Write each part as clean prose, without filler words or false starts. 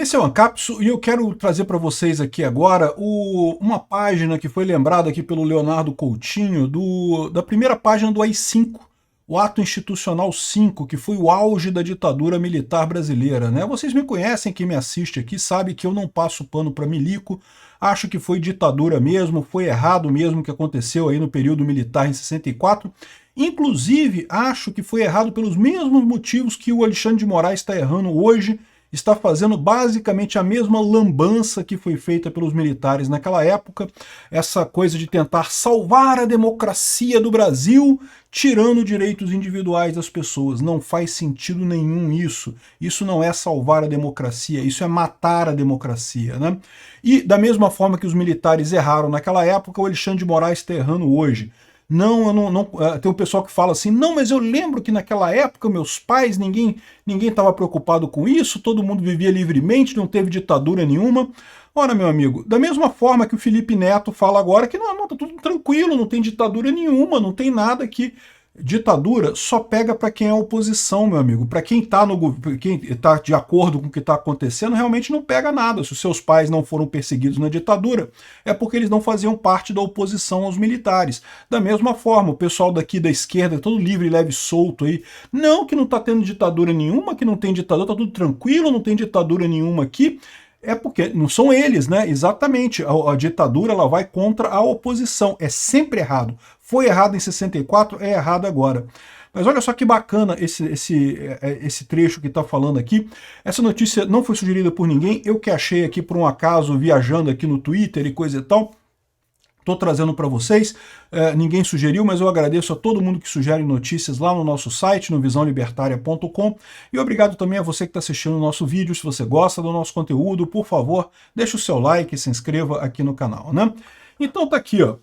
Esse é o Ancapso e eu quero trazer para vocês aqui agora uma página que foi lembrada aqui pelo Leonardo Coutinho da primeira página do AI-5, o Ato Institucional 5, que foi o auge da ditadura militar brasileira, né? Vocês me conhecem, quem me assiste aqui sabe que eu não passo pano para milico, acho que foi ditadura mesmo, foi errado mesmo o que aconteceu aí no período militar em 64, inclusive acho que foi errado pelos mesmos motivos que o Alexandre de Moraes está errando hoje, está fazendo basicamente a mesma lambança que foi feita pelos militares naquela época, essa coisa de tentar salvar a democracia do Brasil, tirando direitos individuais das pessoas. Não faz sentido nenhum isso. Isso não é salvar a democracia, isso é matar a democracia, né? E da mesma forma que os militares erraram naquela época, o Alexandre de Moraes está errando hoje. Não, eu não, tem um pessoal que fala assim, não, mas eu lembro que naquela época meus pais, ninguém estava preocupado com isso, todo mundo vivia livremente, não teve ditadura nenhuma. Ora, meu amigo, da mesma forma que o Felipe Neto fala agora que não, tá tudo tranquilo, não tem ditadura nenhuma, não tem nada que... Ditadura só pega para quem é oposição, meu amigo. Para quem está de acordo com o que está acontecendo, realmente não pega nada. Se os seus pais não foram perseguidos na ditadura, é porque eles não faziam parte da oposição aos militares. Da mesma forma, o pessoal daqui da esquerda, todo livre, leve, solto aí, não, que não está tendo ditadura nenhuma, que não tem ditadura, está tudo tranquilo, não tem ditadura nenhuma aqui. É porque não são eles, né? Exatamente. A ditadura ela vai contra a oposição. É sempre errado. Foi errado em 64, é errado agora. Mas olha só que bacana esse trecho que está falando aqui. Essa notícia não foi sugerida por ninguém. Eu que achei aqui por um acaso, viajando aqui no Twitter e coisa e tal. Estou trazendo para vocês, ninguém sugeriu, mas eu agradeço a todo mundo que sugere notícias lá no nosso site, no visãolibertaria.com, e obrigado também a você que está assistindo o nosso vídeo. Se você gosta do nosso conteúdo, por favor, deixe o seu like e se inscreva aqui no canal, né? Então tá aqui, ó,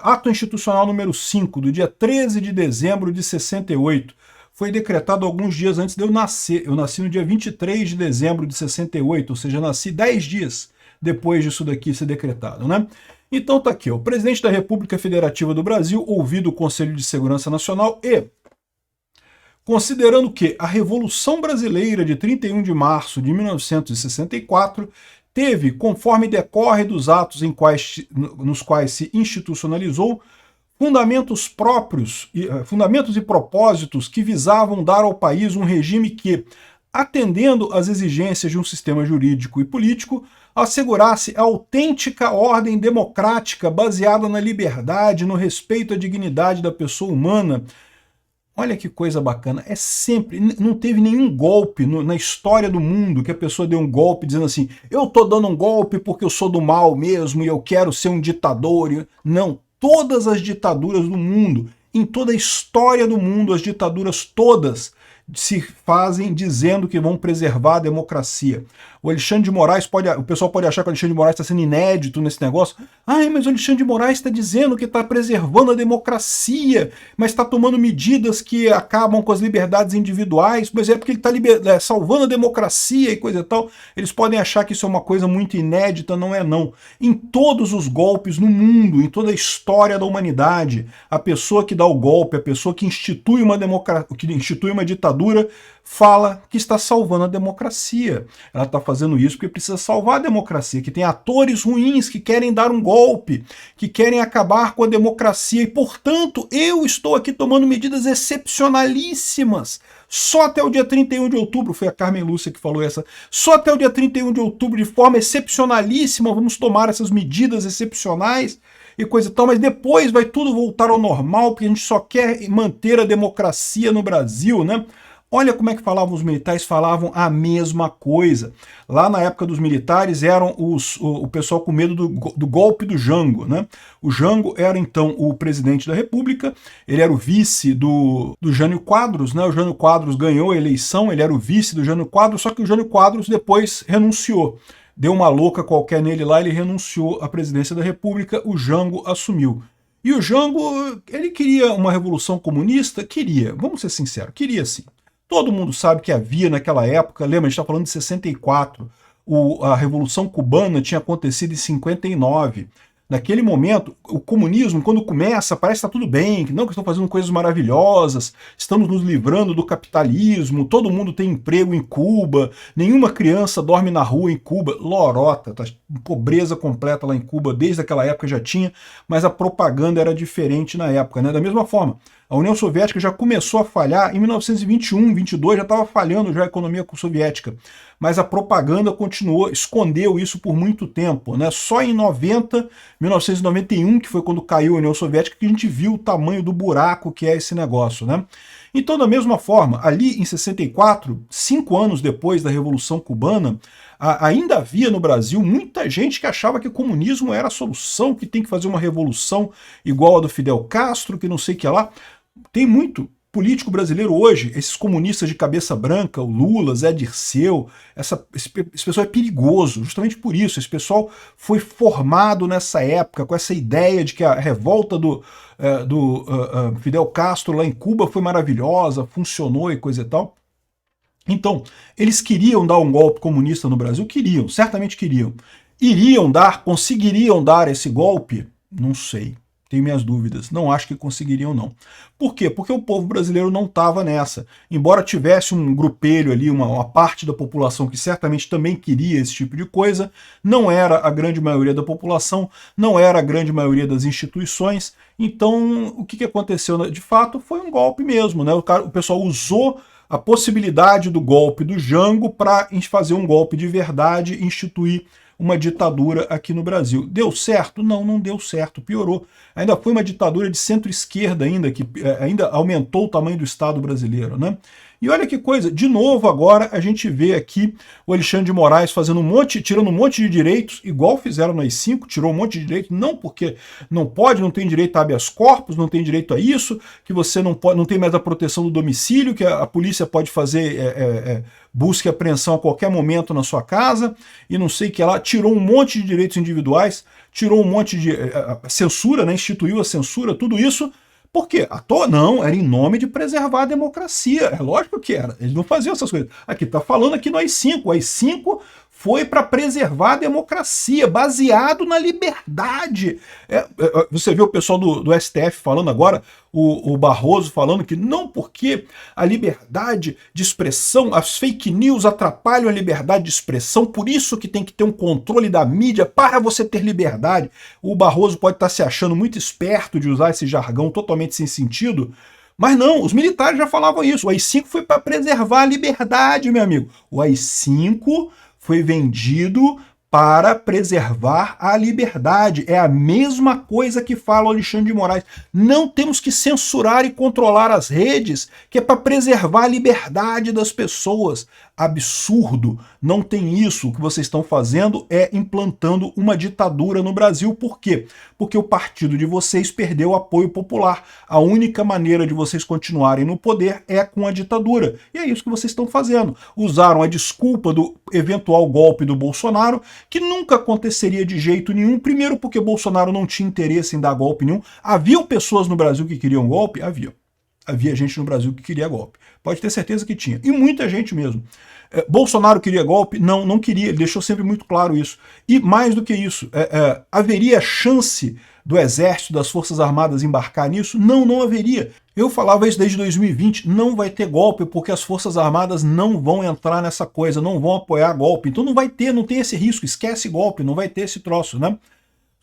Ato Institucional número 5, do dia 13 de dezembro de 68, foi decretado alguns dias antes de eu nascer. Eu nasci no dia 23 de dezembro de 68, ou seja, nasci 10 dias depois disso daqui ser decretado, né? Então tá aqui, ó, o presidente da República Federativa do Brasil, ouvido o Conselho de Segurança Nacional e, considerando que a Revolução Brasileira de 31 de março de 1964 teve, conforme decorre dos atos nos quais se institucionalizou, fundamentos próprios, fundamentos e propósitos que visavam dar ao país um regime que, atendendo às exigências de um sistema jurídico e político, assegurasse a autêntica ordem democrática baseada na liberdade, no respeito à dignidade da pessoa humana. Olha que coisa bacana, é sempre, não teve nenhum golpe na história do mundo que a pessoa deu um golpe dizendo assim, eu tô dando um golpe porque eu sou do mal mesmo e eu quero ser um ditador. Não, todas as ditaduras do mundo, em toda a história do mundo, as ditaduras todas se fazem dizendo que vão preservar a democracia. O Alexandre de Moraes o pessoal pode achar que o Alexandre de Moraes está sendo inédito nesse negócio. Ai, mas o Alexandre de Moraes está dizendo que está preservando a democracia, mas está tomando medidas que acabam com as liberdades individuais, mas é porque ele está salvando a democracia e coisa e tal. Eles podem achar que isso é uma coisa muito inédita, não é não. Em todos os golpes no mundo, em toda a história da humanidade, a pessoa que dá o golpe, a pessoa que institui uma ditadura, fala que está salvando a democracia. Ela está fazendo isso porque precisa salvar a democracia, que tem atores ruins que querem dar um golpe, que querem acabar com a democracia e, portanto, eu estou aqui tomando medidas excepcionalíssimas. Só até o dia 31 de outubro, foi a Carmen Lúcia que falou essa, só até o dia 31 de outubro, de forma excepcionalíssima, vamos tomar essas medidas excepcionais e coisa e tal, mas depois vai tudo voltar ao normal, porque a gente só quer manter a democracia no Brasil, né? Olha como é que falavam os militares, falavam a mesma coisa. Lá na época dos militares eram o pessoal com medo do golpe do Jango, né? O Jango era então o presidente da República, ele era o vice do Jânio Quadros, né? O Jânio Quadros ganhou a eleição, ele era o vice do Jânio Quadros, só que o Jânio Quadros depois renunciou. Deu uma louca qualquer nele lá, ele renunciou à presidência da República, o Jango assumiu. E o Jango, ele queria uma revolução comunista? Queria, vamos ser sinceros, queria sim. Todo mundo sabe que havia naquela época, lembra, a gente está falando de 64, a Revolução Cubana tinha acontecido em 59. Naquele momento, o comunismo, quando começa, parece que está tudo bem, que não, que estão fazendo coisas maravilhosas, estamos nos livrando do capitalismo, todo mundo tem emprego em Cuba, nenhuma criança dorme na rua em Cuba. Lorota, tá, pobreza completa lá em Cuba, desde aquela época já tinha, mas a propaganda era diferente na época, né? Da mesma forma, a União Soviética já começou a falhar em 1921, 22, já estava falhando já a economia soviética. Mas a propaganda continuou, escondeu isso por muito tempo, né? Só em 1991, que foi quando caiu a União Soviética, que a gente viu o tamanho do buraco que é esse negócio, né? Então, da mesma forma, ali em 64, 5 anos depois da Revolução Cubana, ainda havia no Brasil muita gente que achava que o comunismo era a solução, que tem que fazer uma revolução igual a do Fidel Castro, que não sei o que lá. Tem muito político brasileiro hoje, esses comunistas de cabeça branca, o Lula, Zé Dirceu, esse pessoal é perigoso, justamente por isso. Esse pessoal foi formado nessa época com essa ideia de que a revolta do Fidel Castro lá em Cuba foi maravilhosa, funcionou e coisa e tal. Então, eles queriam dar um golpe comunista no Brasil? Queriam, certamente queriam. Iriam dar, conseguiriam dar esse golpe? Não sei. Tenho minhas dúvidas. Não acho que conseguiriam, não. Por quê? Porque o povo brasileiro não estava nessa. Embora tivesse um grupelho ali, uma parte da população que certamente também queria esse tipo de coisa, não era a grande maioria da população, não era a grande maioria das instituições. Então, o que aconteceu? De fato, foi um golpe mesmo, né? O pessoal usou a possibilidade do golpe do Jango para fazer um golpe de verdade e instituir uma ditadura aqui no Brasil. Deu certo? Não, não deu certo, piorou. Ainda foi uma ditadura de centro-esquerda ainda, que ainda aumentou o tamanho do Estado brasileiro, né? E olha que coisa, de novo agora a gente vê aqui o Alexandre de Moraes fazendo tirando um monte de direitos, igual fizeram no AI-5, tirou um monte de direito, não porque não pode, não tem direito a habeas corpus, não tem direito a isso, que você não pode, não tem mais a proteção do domicílio, que a polícia pode fazer busca e apreensão a qualquer momento na sua casa, e não sei o que lá, tirou um monte de direitos individuais, tirou um monte de censura, né, instituiu a censura, tudo isso. Por quê? À toa não, era em nome de preservar a democracia. É lógico que era. Eles não faziam essas coisas. Aqui está falando aqui no AI-5. O AI-5 foi para preservar a democracia, baseado na liberdade. Você viu o pessoal do STF falando agora, o Barroso falando que não, porque a liberdade de expressão, as fake news atrapalham a liberdade de expressão, por isso que tem que ter um controle da mídia para você ter liberdade. O Barroso pode estar se achando muito esperto de usar esse jargão totalmente sem sentido, mas não, os militares já falavam isso. O AI-5 foi para preservar a liberdade, meu amigo. O AI-5 foi vendido para preservar a liberdade. É a mesma coisa que fala o Alexandre de Moraes. Não temos que censurar e controlar as redes, que é para preservar a liberdade das pessoas. Absurdo, não tem isso. O que vocês estão fazendo é implantando uma ditadura no Brasil. Por quê? Porque o partido de vocês perdeu o apoio popular. A única maneira de vocês continuarem no poder é com a ditadura. E é isso que vocês estão fazendo. Usaram a desculpa do eventual golpe do Bolsonaro, que nunca aconteceria de jeito nenhum. Primeiro porque Bolsonaro não tinha interesse em dar golpe nenhum. Haviam pessoas no Brasil que queriam golpe? Havia. Havia gente no Brasil que queria golpe. Pode ter certeza que tinha. E muita gente mesmo. Bolsonaro queria golpe? Não, não queria. Ele deixou sempre muito claro isso. E mais do que isso, haveria chance do Exército, das Forças Armadas embarcar nisso? Não, não haveria. Eu falava isso desde 2020, não vai ter golpe porque as Forças Armadas não vão entrar nessa coisa, não vão apoiar golpe. Então não vai ter, não tem esse risco, esquece golpe, não vai ter esse troço, né?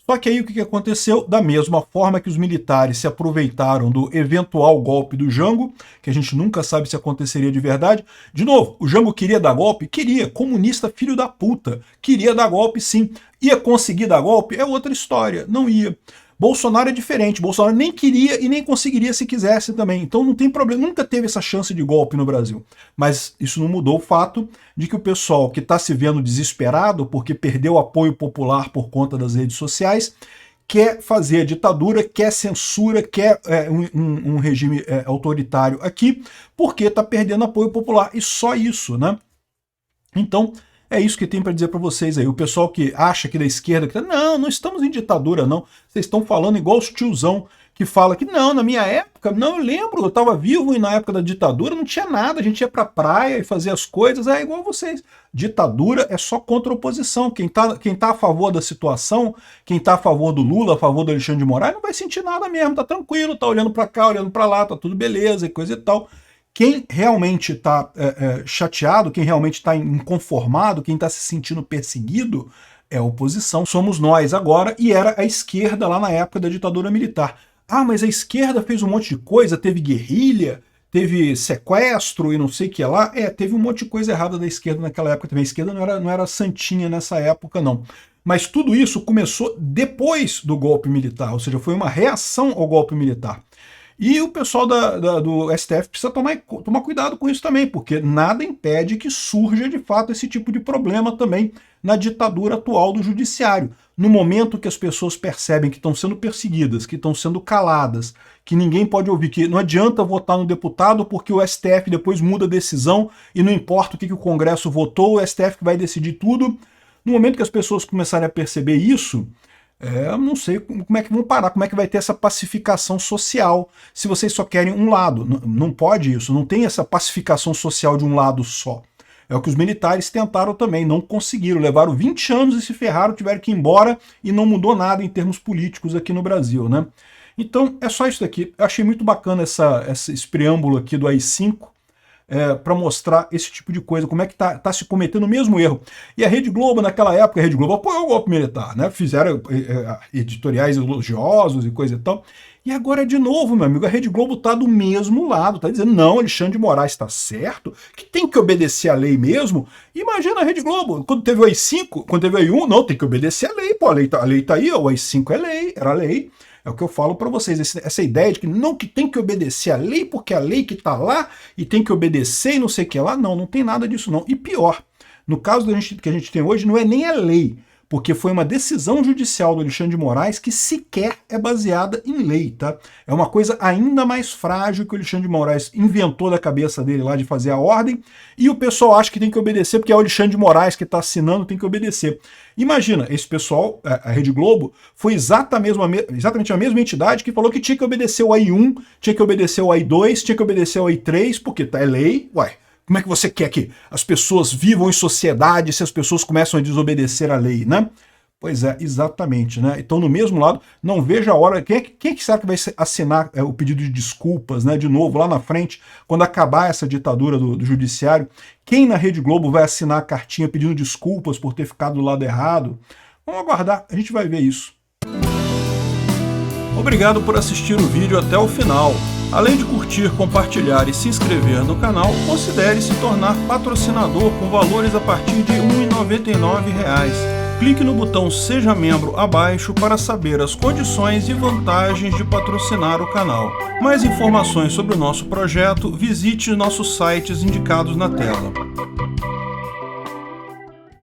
Só que aí o que aconteceu? Da mesma forma que os militares se aproveitaram do eventual golpe do Jango, que a gente nunca sabe se aconteceria de verdade. De novo, o Jango queria dar golpe? Queria. Comunista filho da puta. Queria dar golpe sim. Ia conseguir dar golpe? É outra história. Não ia. Bolsonaro é diferente. Bolsonaro nem queria e nem conseguiria se quisesse também. Então não tem problema. Nunca teve essa chance de golpe no Brasil. Mas isso não mudou o fato de que o pessoal que está se vendo desesperado porque perdeu apoio popular por conta das redes sociais quer fazer a ditadura, quer censura, quer um regime autoritário aqui porque está perdendo apoio popular. E só isso, né? Então, É isso que tem para dizer para vocês aí. O pessoal que acha que da esquerda, que não, não estamos em ditadura não, vocês estão falando igual os tiozão que fala que não, na minha época, não, eu lembro, eu estava vivo e na época da ditadura não tinha nada, a gente ia para a praia e fazia as coisas, é igual vocês. Ditadura é só contra a oposição. Quem tá a favor da situação, quem tá a favor do Lula, a favor do Alexandre de Moraes, não vai sentir nada mesmo, tá tranquilo, tá olhando para cá, olhando para lá, tá tudo beleza e coisa e tal. Quem realmente está chateado, quem realmente está inconformado, quem está se sentindo perseguido, é a oposição. Somos nós agora, e era a esquerda lá na época da ditadura militar. Ah, mas a esquerda fez um monte de coisa, teve guerrilha, teve sequestro e não sei o que lá. Teve um monte de coisa errada da esquerda naquela época também. A esquerda não era santinha nessa época, não. Mas tudo isso começou depois do golpe militar, ou seja, foi uma reação ao golpe militar. E o pessoal do STF precisa tomar cuidado com isso também, porque nada impede que surja de fato esse tipo de problema também na ditadura atual do judiciário. No momento que as pessoas percebem que estão sendo perseguidas, que estão sendo caladas, que ninguém pode ouvir, que não adianta votar no deputado porque o STF depois muda a decisão e não importa o que o Congresso votou, o STF que vai decidir tudo. No momento que as pessoas começarem a perceber isso, eu não sei como é que vão parar, como é que vai ter essa pacificação social, se vocês só querem um lado. Não pode isso, não tem essa pacificação social de um lado só. É o que os militares tentaram também, não conseguiram, levaram 20 anos e se ferraram, tiveram que ir embora e não mudou nada em termos políticos aqui no Brasil, né? Então é só isso daqui. Eu achei muito bacana esse preâmbulo aqui do AI-5, para mostrar esse tipo de coisa, como é que tá se cometendo o mesmo erro. E a Rede Globo, naquela época, a Rede Globo apoiou o golpe militar, né? Fizeram editoriais elogiosos e coisa e tal. E agora, de novo, meu amigo, a Rede Globo tá do mesmo lado, tá dizendo, não, Alexandre de Moraes está certo, que tem que obedecer à lei mesmo. Imagina a Rede Globo, quando teve o AI-5, quando teve o AI-1, não, tem que obedecer à lei, pô, a lei tá aí, o AI-5 é lei, era lei. É o que eu falo para vocês, essa ideia de que não, que tem que obedecer à lei, porque a lei que está lá e tem que obedecer e não sei o que lá, não tem nada disso não. E pior, no caso que a gente tem hoje, não é nem a lei, porque foi uma decisão judicial do Alexandre de Moraes que sequer é baseada em lei, tá? É uma coisa ainda mais frágil que o Alexandre de Moraes inventou da cabeça dele lá de fazer a ordem, e o pessoal acha que tem que obedecer porque é o Alexandre de Moraes que está assinando, tem que obedecer. Imagina, esse pessoal, a Rede Globo, foi exatamente a mesma entidade que falou que tinha que obedecer o AI-1, tinha que obedecer o AI-2, tinha que obedecer o AI-3, porque é lei, uai. Como é que você quer que as pessoas vivam em sociedade se as pessoas começam a desobedecer a lei, né? Pois é, exatamente, né? Então, no mesmo lado, não vejo a hora... Quem é que será que vai assinar o pedido de desculpas, né? De novo, lá na frente, quando acabar essa ditadura do judiciário, quem na Rede Globo vai assinar a cartinha pedindo desculpas por ter ficado do lado errado? Vamos aguardar, a gente vai ver isso. Obrigado por assistir o vídeo até o final. Além de curtir, compartilhar e se inscrever no canal, considere se tornar patrocinador com valores a partir de R$ 1,99. Clique no botão Seja Membro abaixo para saber as condições e vantagens de patrocinar o canal. Mais informações sobre o nosso projeto, visite nossos sites indicados na tela.